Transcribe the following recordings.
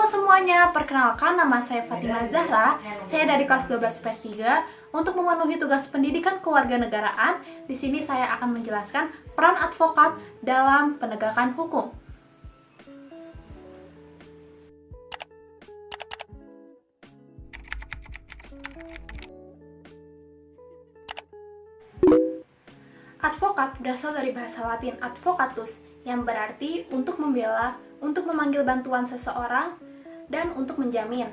semuanya, perkenalkan nama saya Fatimah Zahra. Saya dari kelas 12 IPS 3. Untuk memenuhi tugas pendidikan kewarganegaraan, di sini saya akan menjelaskan peran advokat dalam penegakan hukum. Advokat berasal dari bahasa Latin advocatus, yang berarti untuk membela, untuk memanggil bantuan seseorang, dan untuk menjamin.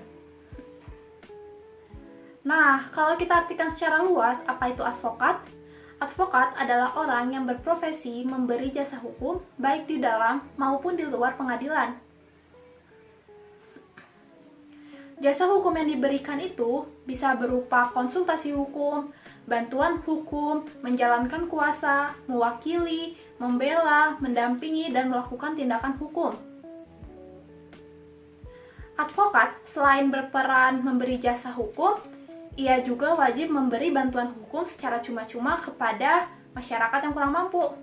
Nah, kalau kita artikan secara luas, apa itu advokat? Advokat adalah orang yang berprofesi memberi jasa hukum, baik di dalam maupun di luar pengadilan. Jasa hukum yang diberikan itu bisa berupa konsultasi hukum, bantuan hukum, menjalankan kuasa, mewakili, membela, mendampingi, dan melakukan tindakan hukum. Advokat selain berperan memberi jasa hukum, ia juga wajib memberi bantuan hukum secara cuma-cuma kepada masyarakat yang kurang mampu.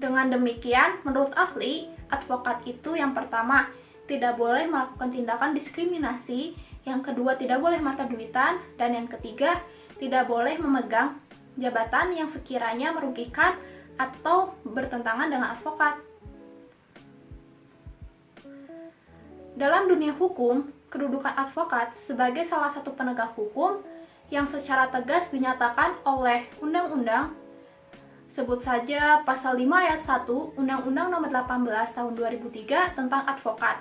Dengan demikian, menurut ahli, advokat itu yang pertama, tidak boleh melakukan tindakan diskriminasi, yang kedua, tidak boleh mata-duitan, dan yang ketiga, tidak boleh memegang jabatan yang sekiranya merugikan atau bertentangan dengan advokat. Dalam dunia hukum, kedudukan advokat sebagai salah satu penegak hukum yang secara tegas dinyatakan oleh undang-undang, sebut saja pasal 5 ayat 1 Undang-Undang Nomor 18 Tahun 2003 tentang advokat,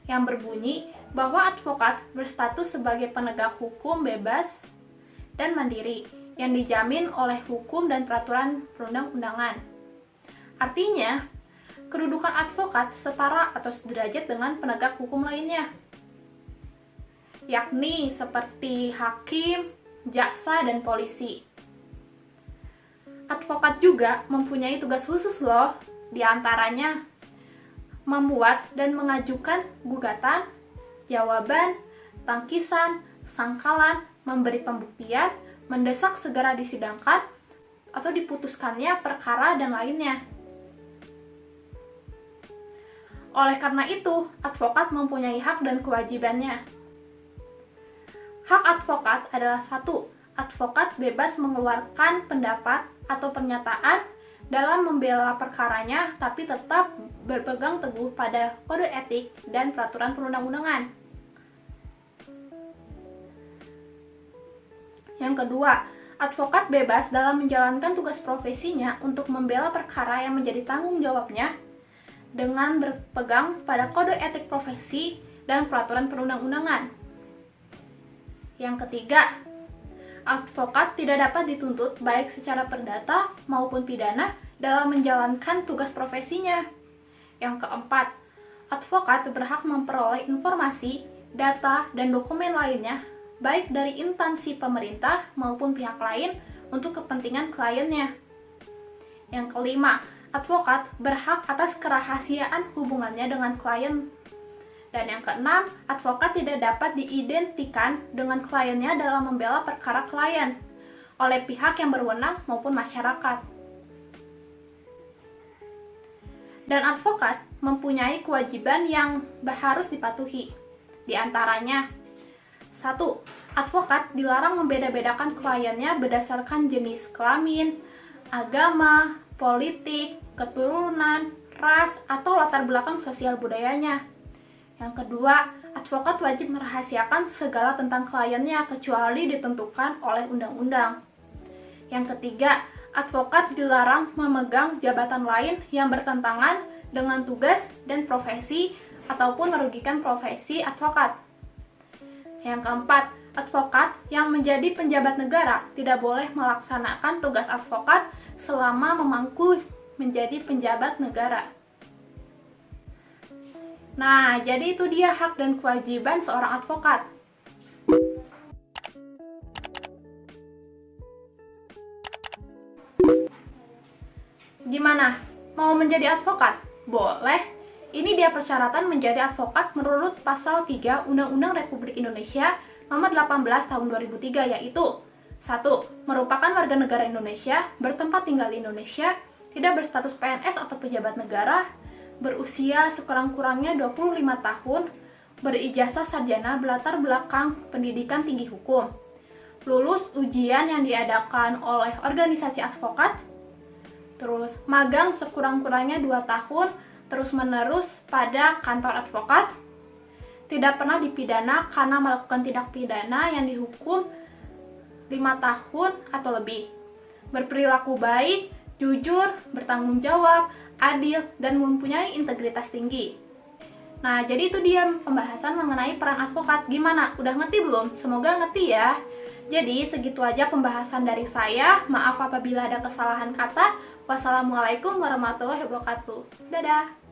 yang berbunyi bahwa advokat berstatus sebagai penegak hukum bebas dan mandiri yang dijamin oleh hukum dan peraturan perundang-undangan. Artinya, kedudukan advokat setara atau sederajat dengan penegak hukum lainnya, yakni seperti hakim, jaksa, dan polisi. Advokat juga mempunyai tugas khusus loh, diantaranya membuat dan mengajukan gugatan, jawaban, tangkisan, sangkalan, memberi pembuktian, mendesak segera disidangkan atau diputuskannya perkara dan lainnya. Oleh karena itu, advokat mempunyai hak dan kewajibannya. Hak advokat adalah 1. Advokat bebas mengeluarkan pendapat atau pernyataan dalam membela perkaranya, tapi tetap berpegang teguh pada kode etik dan peraturan perundang-undangan. Yang kedua, advokat bebas dalam menjalankan tugas profesinya untuk membela perkara yang menjadi tanggung jawabnya dengan berpegang pada kode etik profesi dan peraturan perundang-undangan. Yang ketiga, advokat tidak dapat dituntut baik secara perdata maupun pidana dalam menjalankan tugas profesinya. Yang keempat, advokat berhak memperoleh informasi, data, dan dokumen lainnya baik dari instansi pemerintah maupun pihak lain untuk kepentingan kliennya. Yang kelima, advokat berhak atas kerahasiaan hubungannya dengan klien. Dan yang keenam, advokat tidak dapat diidentikan dengan kliennya dalam membela perkara klien oleh pihak yang berwenang maupun masyarakat. Dan advokat mempunyai kewajiban yang harus dipatuhi. Di antaranya, 1. Advokat dilarang membeda-bedakan kliennya berdasarkan jenis kelamin, agama, politik, keturunan, ras, atau latar belakang sosial budayanya. Yang kedua, advokat wajib merahasiakan segala tentang kliennya kecuali ditentukan oleh undang-undang. Yang ketiga, advokat dilarang memegang jabatan lain yang bertentangan dengan tugas dan profesi ataupun merugikan profesi advokat. Yang keempat, advokat yang menjadi penjabat negara tidak boleh melaksanakan tugas advokat selama memangku menjadi penjabat negara. Nah, jadi itu dia hak dan kewajiban seorang advokat. Gimana? Mau menjadi advokat? Boleh. Ini dia persyaratan menjadi advokat menurut pasal 3 Undang-Undang Republik Indonesia Nomor 18 Tahun 2003, yaitu 1. Merupakan warga negara Indonesia, bertempat tinggal di Indonesia, tidak berstatus PNS atau pejabat negara. berusia sekurang-kurangnya 25 tahun, berijazah sarjana berlatar belakang pendidikan tinggi hukum, lulus ujian yang diadakan oleh organisasi advokat, terus magang sekurang-kurangnya 2 tahun terus-menerus pada kantor advokat, tidak pernah dipidana karena melakukan tindak pidana yang dihukum 5 tahun atau lebih, berperilaku baik, jujur, bertanggung jawab, adil, dan mempunyai integritas tinggi. Nah, jadi itu dia pembahasan mengenai peran advokat. Gimana? Udah ngerti belum? Semoga ngerti ya. Jadi, segitu aja pembahasan dari saya. Maaf apabila ada kesalahan kata. Wassalamualaikum warahmatullahi wabarakatuh. Dadah!